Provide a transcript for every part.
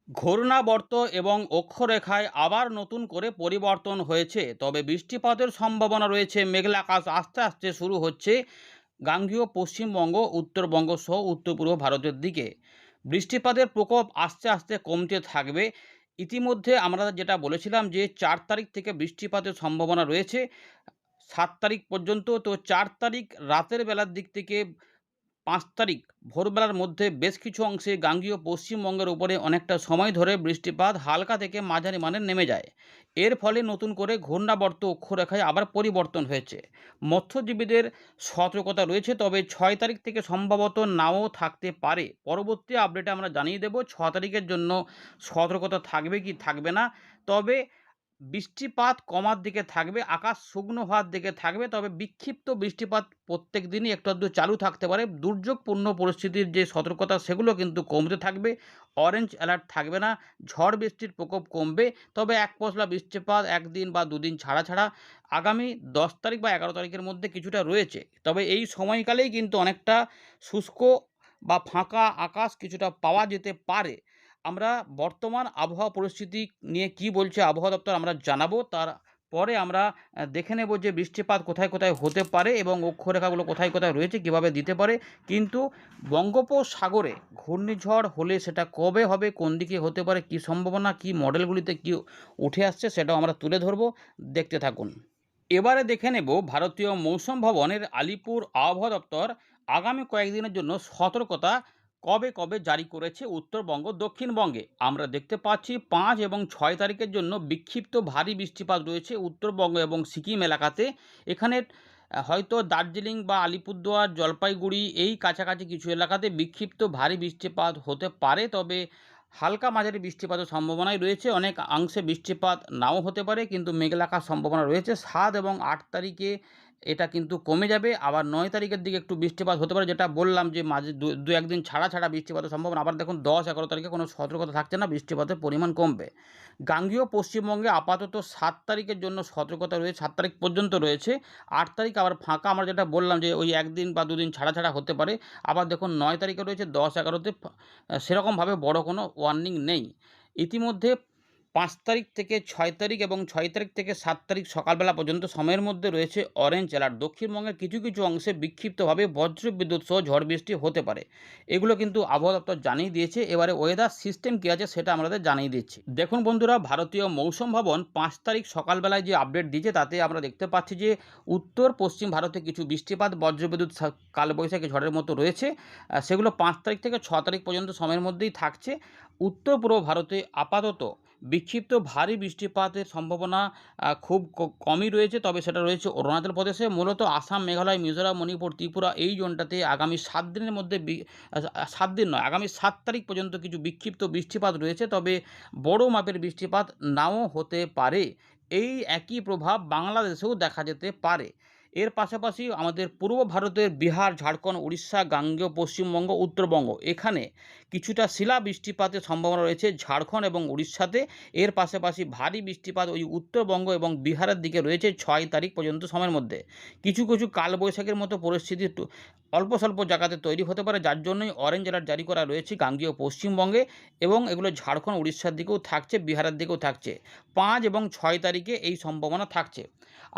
ঘূর্ণাবর্ত এবং অক্ষরেখায় আবার নতুন করে পরিবর্তন হয়েছে, তবে বৃষ্টিপাতের সম্ভাবনা রয়েছে। মেঘলা আকাশ আস্তে আস্তে শুরু হচ্ছে গাঙ্গেয় পশ্চিমবঙ্গ, উত্তরবঙ্গ সহ উত্তর পূর্ব ভারতের দিকে। বৃষ্টিপাতের প্রকোপ আস্তে আস্তে কমতে থাকবে। ইতিমধ্যে আমরা যেটা বলেছিলাম যে 4 তারিখ থেকে বৃষ্টিপাতের সম্ভাবনা রয়েছে 7 তারিখ পর্যন্ত। তো 4 তারিখ রাতের বেলার দিক থেকে 5 তারিখ ভোরবেলার মধ্যে বেশ কিছু অংশে গাঙ্গেয় পশ্চিমবঙ্গের উপরে অনেকটা সময় ধরে বৃষ্টিপাত হালকা থেকে মাঝারি মানের নেমে যায়। এর ফলে নতুন করে ঘূর্ণাবর্ত অক্ষরেখায় আবার পরিবর্তন হয়েছে। মৎস্যজীবীদের সতর্কতা রয়েছে, তবে 6 তারিখ থেকে সম্ভবত নাও থাকতে পারে। পরবর্তী আপডেটে আমরা জানিয়ে দেব 6 তারিখের জন্য সতর্কতা থাকবে কি থাকবে না। তবে বৃষ্টিপাত কমার দিকে থাকবে, আকাশ শুকনো হওয়ার দিকে থাকবে, তবে বিক্ষিপ্ত বৃষ্টিপাত প্রত্যেক দিনই একটু আধটু চালু থাকতে পারে। দুর্যোগপূর্ণ পরিস্থিতির যে সতর্কতা সেগুলো কিন্তু কমতে থাকবে। অরেঞ্জ অ্যালার্ট থাকবে না, ঝড় বৃষ্টির প্রকোপ কমবে। তবে এক পশলা বৃষ্টিপাত একদিন বা দুদিন ছাড়া ছাড়া আগামী 10 তারিখ বা 11 তারিখের মধ্যে কিছুটা রয়েছে। তবে এই সময়কালেই কিন্তু অনেকটা শুষ্ক বা ফাঁকা আকাশ কিছুটা পাওয়া যেতে পারে। আমরা বর্তমান আবহাওয়া পরিস্থিতি নিয়ে কি বলছে আবহাওয়া দপ্তর আমরা জানাবো। তারপরে আমরা দেখে নেব যে বৃষ্টিপাত কোথায় কোথায় হতে পারে এবং অক্ষরেখাগুলো কোথায় কোথায় রয়েছে, কিভাবে দিতে পারে। কিন্তু বঙ্গোপসাগরে ঘূর্ণিঝড় হলে সেটা কবে হবে, কোন দিকে হতে পারে, কী সম্ভাবনা, কী মডেলগুলিতে কী উঠে আসছে সেটাও আমরা তুলে ধরব। দেখতে থাকুন। এবারে দেখে নেব ভারতীয় মৌসুম ভবনের আলিপুর আবহাওয়া দপ্তর আগামী কয়েকদিনের জন্য সতর্কতা কবে কবে জারি করেছে উত্তরবঙ্গ দক্ষিণবঙ্গে। আমরা দেখতে পাচ্ছি 5 এবং 6 তারিখের জন্য বিক্ষিপ্ত ভারী বৃষ্টিপাত রয়েছে উত্তরবঙ্গ এবং সিকিম এলাকাতে। এখানে হয়তো দার্জিলিং বা আলিপুরদুয়ার, জলপাইগুড়ি এই কাছাকাছি কিছু এলাকাতে বিক্ষিপ্ত ভারী বৃষ্টিপাত হতে পারে। তবে হালকা মাঝারি বৃষ্টিপাতের সম্ভাবনাই রয়েছে। অনেক অংশে বৃষ্টিপাত নাও হতে পারে, কিন্তু মেঘলা আকাশ সম্ভাবনা রয়েছে। 7 এবং 8 তারিখে এটা কিন্তু কমে যাবে। আবার 9 তারিখের দিকে একটু বৃষ্টিপাত হতে পারে, যেটা বললাম যে মাঝে দু একদিন ছাড়া ছাড়া বৃষ্টিপাতের সম্ভাবনা। আবার দেখুন 10-11 তারিখে কোনো সতর্কতা থাকছে না, বৃষ্টিপাতের পরিমাণ কমবে। গাঙ্গেয় পশ্চিমবঙ্গে আপাতত 7 তারিখের জন্য সতর্কতা রয়েছে, 7 তারিখ পর্যন্ত রয়েছে। 8 তারিখ আবার ফাঁকা, আমরা যেটা বললাম যে ওই একদিন বা দুদিন ছাড়া ছাড়া হতে পারে। আবার দেখুন 9 তারিখে রয়েছে, 10-11তে সেরকমভাবে বড় কোনো ওয়ার্নিং নেই। ইতিমধ্যে 5 তারিখ থেকে 6 তারিখ এবং 6 তারিখ থেকে 7 তারিখ সকালবেলা পর্যন্ত সময়ের মধ্যে রয়েছে অরেঞ্জ অ্যালার্ট। দক্ষিণবঙ্গের কিছু কিছু অংশে বিক্ষিপ্তভাবে বজ্রবিদ্যুৎ সহ ঝড় বৃষ্টি হতে পারে। এগুলো কিন্তু আবহাওয়া দপ্তর জানিয়ে দিয়েছে। এবারে ওয়েদার সিস্টেম কী আছে সেটা আমাদের জানিয়ে দিচ্ছি। দেখুন বন্ধুরা, ভারতীয় মৌসুম ভবন 5 তারিখ সকালবেলায় যে আপডেট দিয়েছে তাতে আমরা দেখতে পাচ্ছি যে উত্তর পশ্চিম ভারতে কিছু বৃষ্টিপাত, বজ্রবিদ্যুৎ, কালবৈশাখী ঝড়ের মতো রয়েছে। সেগুলো 5 তারিখ থেকে 6 তারিখ পর্যন্ত সময়ের মধ্যেই থাকছে। উত্তর পূর্ব ভারতে আপাতত বিক্ষিপ্ত ভারী বৃষ্টিপাতের সম্ভাবনা খুব কমই রয়েছে। তবে সেটা রয়েছে অরুণাচল প্রদেশে, মূলত আসাম, মেঘালয়, মিজোরাম, মণিপুর, ত্রিপুরা এই জোনটাতে আগামী 7 দিনের মধ্যে 7 দিন নয়, আগামী 7 তারিখ পর্যন্ত কিছু বিক্ষিপ্ত বৃষ্টিপাত রয়েছে। তবে বড় মাপের বৃষ্টিপাত নাও হতে পারে। এই একই প্রভাব বাংলাদেশেও দেখা যেতে পারে। এর পাশাপাশি আমাদের পূর্ব ভারতের বিহার, ঝাড়খণ্ড, উড়িষ্যা, গাঙ্গেয় পশ্চিমবঙ্গ, উত্তরবঙ্গ এখানে কিছুটা শিলা বৃষ্টিপাতের সম্ভাবনা রয়েছে ঝাড়খণ্ড এবং উড়িষ্যাতে। এর পাশাপাশি ভারী বৃষ্টিপাত ওই উত্তরবঙ্গ এবং বিহারের দিকে রয়েছে 6 তারিখ পর্যন্ত সময়ের মধ্যে। কিছু কিছু কালবৈশাখীর মতো পরিস্থিতি অল্প স্বল্প জায়গাতে তৈরি হতে পারে, যার জন্যই অরেঞ্জ অ্যালার্ট জারি করা রয়েছে গাঙ্গেয় পশ্চিমবঙ্গে। এবং এগুলো ঝাড়খণ্ড, উড়িষ্যার দিকেও থাকছে, বিহারের দিকেও থাকছে। 5 এবং 6 তারিখে এই সম্ভাবনা থাকছে।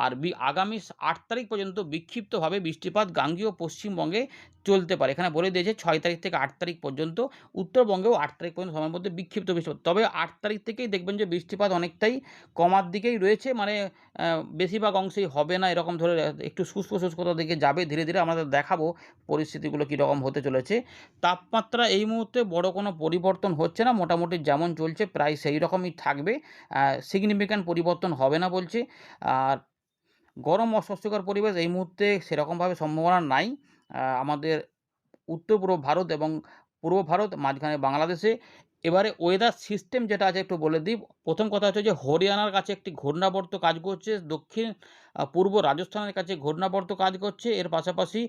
আর আগামী 8 তারিখ পর্যন্ত বিক্ষিপ্তভাবে বৃষ্টিপাত গাঙ্গেয় পশ্চিমবঙ্গে চলতে পারে। এখানে বলে দিয়েছে 6 তারিখ থেকে 8 তারিখ পর্যন্ত, উত্তরবঙ্গেও 8 তারিখ পর্যন্ত সময়ের মধ্যে বিক্ষিপ্ত বৃষ্টিপাত। তবে 8 তারিখ থেকেই দেখবেন যে বৃষ্টিপাত অনেকটাই কমার দিকেই রয়েছে, মানে বেশিরভাগ অংশেই হবে না, এরকম ধরে একটু শুষ্ক শুষ্কতার দিকে যাবে। ধীরে ধীরে আমাদের দেখাবো পরিস্থিতিগুলো কীরকম হতে চলেছে। তাপমাত্রা এই মুহূর্তে বড় কোনো পরিবর্তন হচ্ছে না, মোটামুটি যেমন চলছে প্রায় সেই রকমই থাকবে। সিগনিফিক্যান্ট পরিবর্তন হবে না বলছে। আর গরম অস্বস্তিকর পরিবেশ এই মুহূর্তে সেরকমভাবে সম্ভাবনা নাই আমাদের উত্তর পূর্ব ভারত এবং পূর্ব ভারত, মাঝখানে বাংলাদেশে। এবারে ওয়েদার সিস্টেম যেটা আছে একটু বলে দিই। প্রথম কথা হচ্ছে যে হরিয়ানার কাছে একটি ঘূর্ণাবর্ত কাজ করছে, দক্ষিণ পূর্ব রাজস্থানের কাছে ঘূর্ণাবর্ত কাজ করছে। এর পাশাপাশি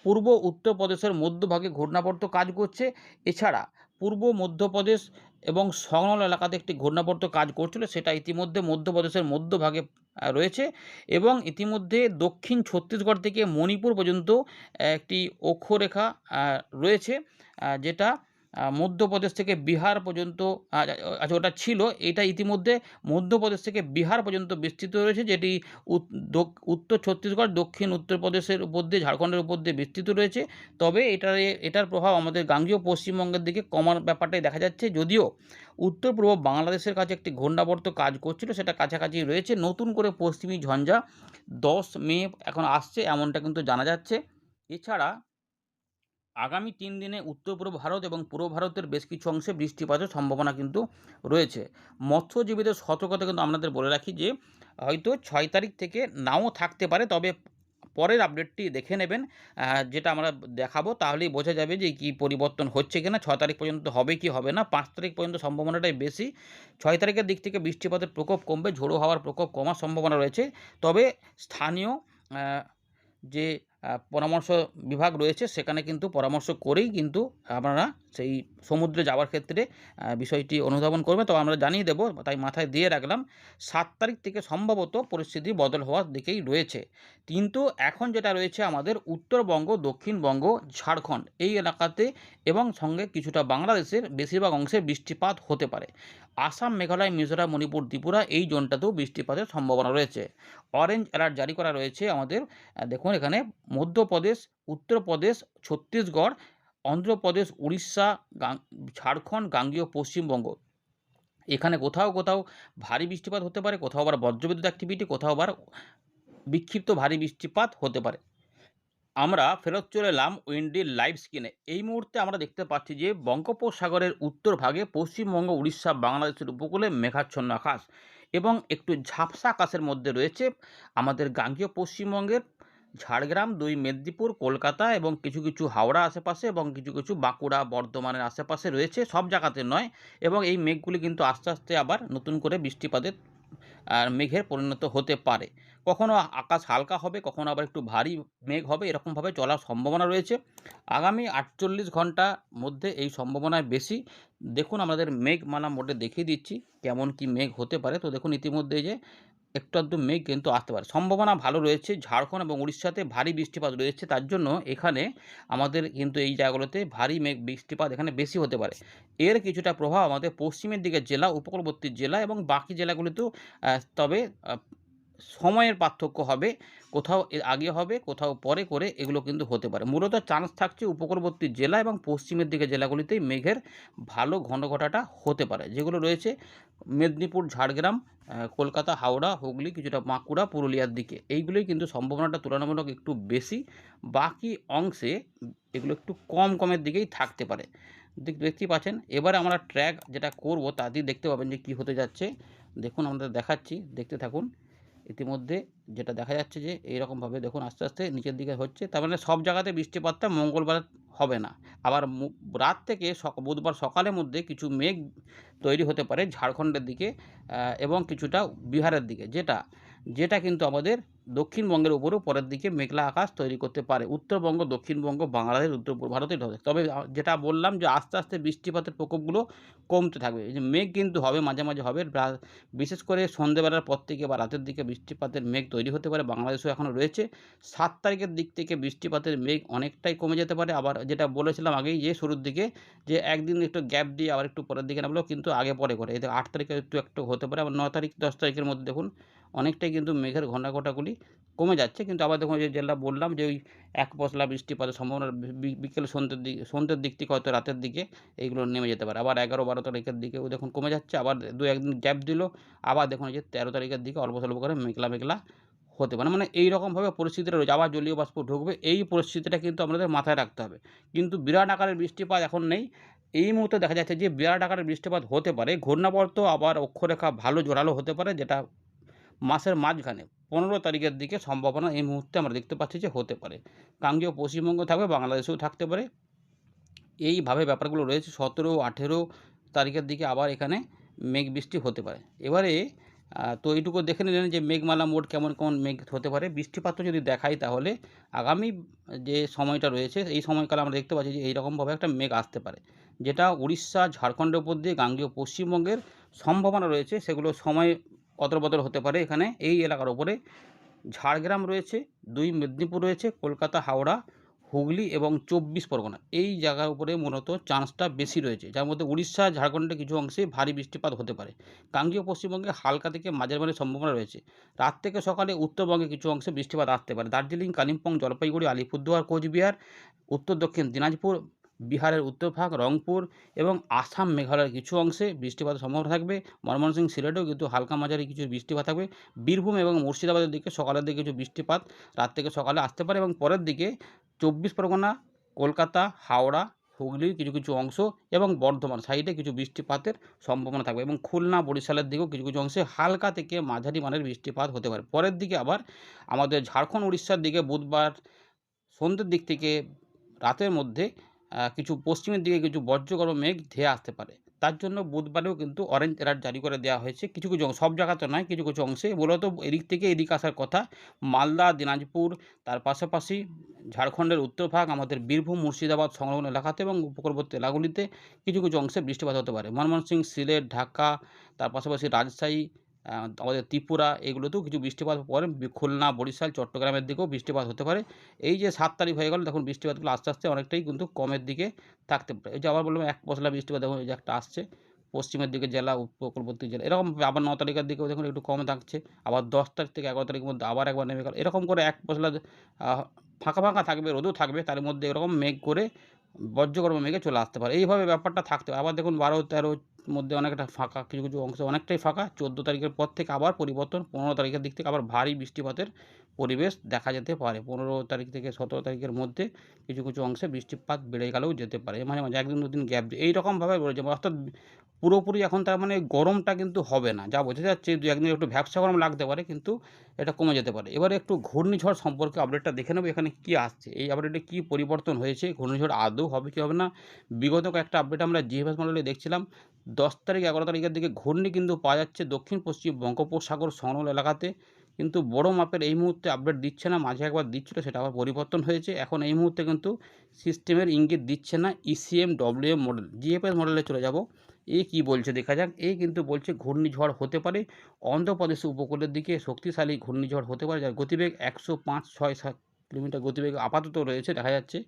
পূর্ব উত্তরপ্রদেশের মধ্যভাগে ঘূর্ণাবর্ত কাজ করছে। এছাড়া পূর্ব মধ্যপ্রদেশ এবং সংলগ্ন এলাকাতে একটি ঘূর্ণাবর্ত কাজ করছিল, সেটা ইতিমধ্যে মধ্যপ্রদেশের মধ্যভাগে রয়েছে। এবং ইতিমধ্যে দক্ষিণ ছত্তিশগড় থেকে মণিপুর পর্যন্ত একটি অক্ষরেখা রয়েছে, যেটা মধ্যপ্রদেশ থেকে বিহার পর্যন্ত, আচ্ছা ওটা ছিল, এটা ইতিমধ্যে মধ্যপ্রদেশ থেকে বিহার পর্যন্ত বিস্তৃত রয়েছে, যেটি উত্তর ছত্তিশগড়, দক্ষিণ উত্তরপ্রদেশের উপর দিয়ে, ঝাড়খণ্ডের উপর দিয়ে বিস্তৃত রয়েছে। তবে এটার প্রভাব আমাদের গাঙ্গেয় পশ্চিমবঙ্গের দিকে কমার ব্যাপারটাই দেখা যাচ্ছে, যদিও উত্তর পূর্ব বাংলাদেশের কাছে একটি ঘূর্ণাবর্ত কাজ করছিল, সেটা কাছাকাছি রয়েছে। নতুন করে পশ্চিমী ঝঞ্ঝা 10 মে এখন আসছে, এমনটা কিন্তু জানা যাচ্ছে। এছাড়া আগামী 3 দিনে উত্তর পূর্ব ভারত এবং পূর্ব ভারতের বেশ কিছু অংশে বৃষ্টিপাতের সম্ভাবনা কিন্তু রয়েছে। মৎস্যজীবীদের সতর্কতা কিন্তু আপনাদের বলে রাখি যে হয়তো 6 তারিখ থেকে নাও থাকতে পারে, তবে পরের আপডেটটি দেখে নেবেন, যেটা আমরা দেখাবো, তাহলেই বোঝা যাবে যে কি পরিবর্তন হচ্ছে কিনা। 6 তারিখ পর্যন্ত হবে কি হবে না, 5 তারিখ পর্যন্ত সম্ভাবনাটাই বেশি। 6 তারিখের দিক থেকে বৃষ্টিপাতের প্রকোপ কমবে, ঝোড়ো হাওয়ার প্রকোপ কমার সম্ভাবনা রয়েছে। তবে স্থানীয় যে পরামর্শ বিভাগ রয়েছে, সেখানে কিন্তু পরামর্শ করেই কিন্তু আপনারা সেই সমুদ্রে যাওয়ার ক্ষেত্রে বিষয়টি অনুধাবন করবেন। তো আমরা জানিয়ে দেবো, তাই মাথায় দিয়ে রাখলাম 7 তারিখ থেকে সম্ভবত পরিস্থিতি বদল হওয়ার দিকেই রয়েছে। কিন্তু এখন যেটা রয়েছে আমাদের উত্তরবঙ্গ, দক্ষিণবঙ্গ, ঝাড়খণ্ড এই এলাকাতে এবং সঙ্গে কিছুটা বাংলাদেশের বেশিরভাগ অংশে বৃষ্টিপাত হতে পারে। আসাম, মেঘালয়, মিজোরাম, মণিপুর, ত্রিপুরা এই জোনটাতেও বৃষ্টিপাতের সম্ভাবনা রয়েছে। অরেঞ্জ অ্যালার্ট জারি করা রয়েছে আমাদের, দেখুন এখানে মধ্যপ্রদেশ, উত্তরপ্রদেশ, ছত্তিশগড়, অন্ধ্রপ্রদেশ, উড়িষ্যা, ঝাড়খণ্ড, গাঙ্গেয় পশ্চিমবঙ্গ। এখানে কোথাও কোথাও ভারী বৃষ্টিপাত হতে পারে, কোথাও আবার বজ্রবিদ্যুৎ অ্যাক্টিভিটি, কোথাও আবার বিক্ষিপ্ত ভারী বৃষ্টিপাত হতে পারে। আমরা ফেরত চলে এলাম উইন্ডির লাইভ স্ক্রিনে। এই মুহূর্তে আমরা দেখতে পাচ্ছি যে বঙ্গোপসাগরের উত্তর ভাগে পশ্চিমবঙ্গ, উড়িষ্যা, বাংলাদেশের উপকূলে মেঘাচ্ছন্ন আকাশ এবং একটু ঝাপসা আকাশের মধ্যে রয়েছে আমাদের গাঙ্গেয় পশ্চিমবঙ্গের ঝাড়গ্রাম, 2 মেদিনীপুর, কলকাতা এবং কিছু কিছু হাওড়া আশেপাশে এবং কিছু কিছু বাঁকুড়া, বর্ধমানের আশেপাশে রয়েছে, সব জায়গাতে নয়। এবং এই মেঘগুলি কিন্তু আস্তে আস্তে আবার নতুন করে বৃষ্টিপাতের মেঘের পরিণত হতে পারে। কখনো আকাশ হালকা হবে, কখনো আবার একটু ভারী মেঘ হবে, এরকমভাবে চলার সম্ভাবনা রয়েছে। আগামী 48 ঘন্টার মধ্যে এই সম্ভাবনায় বেশি। দেখুন আমাদের মেঘমালা মোডে দেখিয়ে দিচ্ছি কেমন কি মেঘ হতে পারে। তো দেখুন ইতিমধ্যে যে একটু আধটু মেঘ কিন্তু আসতে পারে, সম্ভাবনা ভালো রয়েছে। ঝাড়খণ্ড এবং উড়িষ্যাতে ভারী বৃষ্টিপাত রয়েছে, তার জন্য এখানে আমাদের কিন্তু এই জায়গাগুলোতে ভারী মেঘ বৃষ্টিপাত এখানে বেশি হতে পারে। এর কিছুটা প্রভাব আমাদের পশ্চিমের দিকের জেলা, উপকূলবর্তী জেলা এবং বাকি জেলাগুলিতেও, তবে সময়ের পার্থক্য হবে, কোথাও আগে হবে, কোথাও পরে করে এগুলো কিন্তু হতে পারে। মূলত চান্স থাকছে উপকূলবর্তী জেলা এবং পশ্চিমের দিকে জেলাগুলিতেই মেঘের ভালো ঘনঘটাটা হতে পারে, যেগুলো রয়েছে মেদিনীপুর, ঝাড়গ্রাম, কলকাতা, হাওড়া, হুগলি, কিছুটা বাঁকুড়া, পুরুলিয়ার দিকে। এইগুলোই কিন্তু সম্ভাবনাটা তুলনামূলক একটু বেশি। বাকি অংশে এগুলো একটু কমের দিকেই থাকতে পারে। দেখতেই পাচ্ছেন। এবারে আমরা ট্র্যাক যেটা করব তাতেই দেখতে পাবেন যে কী হতে যাচ্ছে। দেখুন আমাদের দেখাচ্ছি, দেখতে থাকুন। ইতিমধ্যে যেটা দেখা যাচ্ছে যে এইরকমভাবে দেখুন আস্তে আস্তে নিচের দিকে হচ্ছে, তার মানে সব জায়গাতে বৃষ্টিপাতটা মঙ্গলবার হবে না। আবার রাত থেকে বুধবার সকালের মধ্যে কিছু মেঘ তৈরি হতে পারে ঝাড়খণ্ডের দিকে এবং কিছুটা বিহারের দিকে, যেটা কিন্তু আমাদের দক্ষিণবঙ্গের উপরেও পরের দিকে মেঘলা আকাশ তৈরি করতে পারে। উত্তরবঙ্গ, দক্ষিণবঙ্গ, বাংলাদেশ, উত্তর পূর্ব ভারতে এটা হবে। তবে যেটা বললাম যে আস্তে আস্তে বৃষ্টিপাতের প্রকোপগুলো কমতে থাকবে। এই যে মেঘ কিন্তু হবে, মাঝে মাঝে হবে, বিশেষ করে সন্ধ্যেবেলার পর থেকে বা রাতের দিকে বৃষ্টিপাতের মেঘ তৈরি হতে পারে। বাংলাদেশেও এখনও রয়েছে। 7 তারিখের দিক থেকে বৃষ্টিপাতের মেঘ অনেকটাই কমে যেতে পারে। আবার যেটা বলেছিলাম আগেই যে শুরুর দিকে, যে একদিন একটু গ্যাপ দিয়ে আবার একটু পরের দিকে নামলো, কিন্তু আগে পরে করে। এতে 8 তারিখে একটু হতে পারে। আবার 9 তারিখ, 10 তারিখের মধ্যে দেখুন অনেকটাই কিন্তু মেঘের ঘনঘটাগুলি কমে যাচ্ছে। কিন্তু আবার দেখুন যেটা বললাম যে ওই এক পশলা বৃষ্টিপাতের সম্ভাবনা বিকেল সন্ধ্যের দিক থেকে, হয়তো রাতের দিকে এইগুলো নেমে যেতে পারে। আবার 11-12 তারিখের দিকেও দেখুন কমে যাচ্ছে। আবার 2-1 দিন গ্যাপ দিল, আবার দেখুন এই যে 13 তারিখের দিকে অল্প স্বল্প করে মেঘলা হতে পারে। মানে এইরকমভাবে পরিস্থিতিটা রয়েছে। আবার জলীয় বাষ্প ঢুকবে, এই পরিস্থিতিটা কিন্তু আমাদের মাথায় রাখতে হবে। কিন্তু বিরাট আকারের বৃষ্টিপাত এখন নেই। এই মুহূর্তে দেখা যাচ্ছে যে বিরাট আকারের বৃষ্টিপাত হতে পারে। ঘূর্ণাবর্ত আবার অক্ষরেখা ভালো জোরালো হতে পারে, যেটা মাসের মাঝখানে 15 তারিখের দিকে সম্ভাবনা এই মুহূর্তে আমরা দেখতে পাচ্ছি যে হতে পারে। গাঙ্গেয় পশ্চিমবঙ্গ থাকবে, বাংলাদেশেও থাকতে পারে। এইভাবে ব্যাপারগুলো রয়েছে। 17-18 তারিখের দিকে আবার এখানে মেঘ বৃষ্টি হতে পারে। এবারে তো এইটুকু দেখে নিলেন যে মেঘমালা মোড কেমন কেমন মেঘ হতে পারে। বৃষ্টিপাত যদি দেখাই তাহলে আগামী যে সময়টা রয়েছে এই সময়কালে আমরা দেখতে পাচ্ছি যে এইরকমভাবে একটা মেঘ আসতে পারে, যেটা উড়িষ্যা, ঝাড়খণ্ডের উপর দিয়ে গাঙ্গেয় পশ্চিমবঙ্গের সম্ভাবনা রয়েছে। সেগুলো সময় অদল-বদল হতে পারে। এখানে এই এলাকার ওপরে ঝাড়গ্রাম রয়েছে, 2 মেদিনীপুর রয়েছে, কলকাতা, হাওড়া, হুগলি এবং 24 পরগনা এই জায়গার উপরে মূলত চান্সটা বেশি রয়েছে, যার মধ্যে উড়িষ্যা, ঝাড়খণ্ডের কিছু অংশে ভারী বৃষ্টিপাত হতে পারে। গাঙ্গেয় পশ্চিমবঙ্গে হালকা থেকে মাঝারি সম্ভাবনা রয়েছে। রাত থেকে সকালে উত্তরবঙ্গে কিছু অংশে বৃষ্টিপাত আসতে পারে। দার্জিলিং, কালিম্পং, জলপাইগুড়ি, আলিপুরদুয়ার, কোচবিহার, উত্তর দক্ষিণ দিনাজপুর, বিহারের উত্তরভাগ, রংপুর এবং আসাম, মেঘালয়ের কিছু অংশে বৃষ্টিপাতের সম্ভাবনা থাকবে। ময়মনসিংহ, সিলেটেও কিন্তু হালকা মাঝারি কিছু বৃষ্টিপাত থাকবে। বীরভূম এবং মুর্শিদাবাদের দিকে সকালের দিকে কিছু বৃষ্টিপাত রাত থেকে সকালে আসতে পারে এবং পরের দিকে 24 পরগনা, কলকাতা, হাওড়া, হুগলির কিছু কিছু অংশ এবং বর্ধমান সাইডে কিছু বৃষ্টিপাতের সম্ভাবনা থাকবে এবং খুলনা, বরিশালের দিকেও কিছু কিছু অংশে হালকা থেকে মাঝারি মানের বৃষ্টিপাত হতে পারে। পরের দিকে আবার আমাদের ঝাড়খণ্ড, উড়িষ্যার দিকে বুধবার সন্ধ্যের দিক থেকে রাতের মধ্যে কিছু পশ্চিমের দিকে কিছু বজ্রগর্ভ মেঘ ধেয়ে আসতে পারে। তার জন্য বুধবারেও কিন্তু অরেঞ্জ অ্যালার্ট জারি করে দেওয়া হয়েছে কিছু কিছু সব জায়গাতে নয়, কিছু কিছু অংশে। মূলত এদিক থেকে এদিক আসার কথা মালদা, দিনাজপুর, তার পাশাপাশি ঝাড়খণ্ডের উত্তরভাগ, আমাদের বীরভূম, মুর্শিদাবাদ সংলগ্ন এলাকাতে এবং উপকূলবর্তী এলাকাগুলিতে কিছু কিছু অংশে বৃষ্টিপাত হতে পারে। ময়মনসিংহ, সিলেট, ঢাকা, তার পাশাপাশি রাজশাহী, আমাদের ত্রিপুরা, এগুলোতেও কিছু বৃষ্টিপাত পরে। খুলনা, বরিশাল, চট্টগ্রামের দিকেও বৃষ্টিপাত হতে পারে। এই যে 7 তারিখ হয়ে গেল, দেখুন বৃষ্টিপাতগুলো আস্তে আস্তে অনেকটাই কিন্তু কমের দিকে থাকতে পারে। এই যে আবার বললাম এক পশলা বৃষ্টিপাত, দেখুন এই যে একটা আসছে পশ্চিমের দিকে জেলা, উপকূলবর্তী জেলা, এরকম আবার 9 তারিখের দিকেও দেখুন একটু কম থাকছে। আবার 10 তারিখ থেকে 11 তারিখের মধ্যে আবার একবার নেমে গেল। এরকম করে এক পশলা ফাঁকা ফাঁকা থাকবে, রোদও থাকবে, তার মধ্যে এরকম মেঘ করে বজ্রগর্ভ মেঘে চলে আসতে পারে। এইভাবে ব্যাপারটা থাকতে পারে। আবার দেখুন 12-13 মধ্যে অনেকটা ফাঁকা, কিছু কিছু অংশ অনেকটাই ফাঁকা। 14 তারিখের পর থেকে আবার পরিবর্তন, 15 তারিখের দিক থেকে আবার ভারী বৃষ্টিপাতের পরিবেশ দেখা যেতে পারে। 15 তারিখ থেকে 17 তারিখের মধ্যে কিছু কিছু অংশে বৃষ্টিপাত বেড়ে গেলেও যেতে পারে। মাঝে মাঝে 1 দিন 2 দিন গ্যাপ দিয়ে এইরকমভাবে রয়েছে, অর্থাৎ পুরোপুরি এখন তার মানে গরমটা কিন্তু হবে না, যা বোঝা যাচ্ছে। 2-1 দিন একটু ভ্যাপসা গরম লাগতে পারে, কিন্তু এটা কমে যেতে পারে। এবারে একটু ঘূর্ণিঝড় সম্পর্কে আপডেটটা দেখে নেব, এখানে কী আসছে, এই আপডেটে কী পরিবর্তন হয়েছে, ঘূর্ণিঝড় আদৌ হবে কি হবে না। বিগত কয়েকটা আপডেট আমরা জিএফএস মডেলে দেখছিলাম 10 তারিখ 11 তারিখের দিকে ঘূর্ণি কিন্তু পাওয়া যাচ্ছে দক্ষিণ পশ্চিম বঙ্গোপসাগর সংলগ্ন এলাকাতে, কিন্তু বড় মাপের এই মুহূর্তে আপডেট দিচ্ছে না। মাঝে একবার দিচ্ছিল, সেটা আবার পরিবর্তন হয়েছে। এখন এই মুহূর্তে কিন্তু সিস্টেমের ইঙ্গিত দিচ্ছে না। ইসিএম ডব্লিউএম মডেল, জিএফএস মডেলে চলে যাব। কী বলছে দেখা যাক। কিন্তু বলছে ঘূর্ণিঝড় হতে পারে, অন্ধ্রপ্রদেশ উপকূলের দিকে শক্তিশালী ঘূর্ণিঝড় হতে পারে, যার গতিবেগ 105, 6, 7 কিলোমিটার গতিবেগ আপাতত রয়েছে, দেখা যাচ্ছে।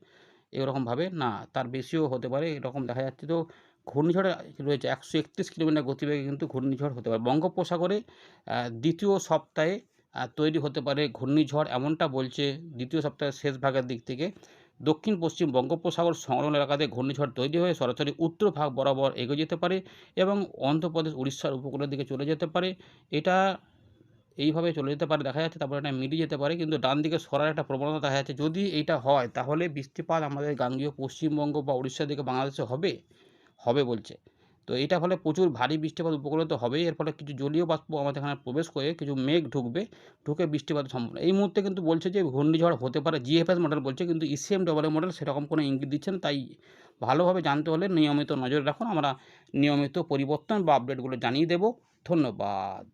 এরকমভাবে না, তার বেশিও হতে পারে, এরকম দেখা যাচ্ছে। তো ঘূর্ণিঝড়ে রয়েছে 131 কিলোমিটার গতিবেগে কিন্তু ঘূর্ণিঝড় হতে পারে। বঙ্গোপসাগরে দ্বিতীয় সপ্তাহে তৈরি হতে পারে ঘূর্ণিঝড়, এমনটা বলছে। দ্বিতীয় সপ্তাহের শেষ ভাগের দিক থেকে দক্ষিণ পশ্চিম বঙ্গোপসাগর সংলগ্ন এলাকাতে ঘূর্ণিঝড় তৈরি হয়ে সরাসরি উত্তর ভাগ বরাবর এগিয়ে যেতে পারে এবং অন্ধ্রপ্রদেশ, উড়িষ্যার উপকূলের দিকে চলে যেতে পারে। এটা এইভাবে চলে যেতে পারে দেখা যাচ্ছে, তারপরে এটা মিলিয়ে যেতে পারে, কিন্তু ডান দিকে সরার একটা প্রবণতা দেখা যাচ্ছে। যদি এইটা হয় তাহলে বৃষ্টিপাত আমাদের গাঙ্গেয় পশ্চিমবঙ্গ বা উড়িষ্যার দিকে বাংলাদেশে হবে হবে বলছে। তো এইটা ফলে প্রচুর ভারী বৃষ্টিপাত উপকূলে তো হবেই, এর ফলে কিছু জলীয় বাষ্প আমাদের এখানে প্রবেশ করে কিছু মেঘ ঢুকবে, ঢুকে বৃষ্টিপাতের সম্ভাবনা। এই মুহূর্তে কিন্তু বলছে যে ঘূর্ণিঝড় হতে পারে, জিএফএস মডেল বলছে, কিন্তু ইসিএম ডবল মডেল সেরকম কোনো ইঙ্গিত দিচ্ছে না। তাই ভালোভাবে জানতে হলে নিয়মিত নজরে রাখুন। আমরা নিয়মিত পরিবর্তন বা আপডেটগুলো জানিয়ে দেব। ধন্যবাদ।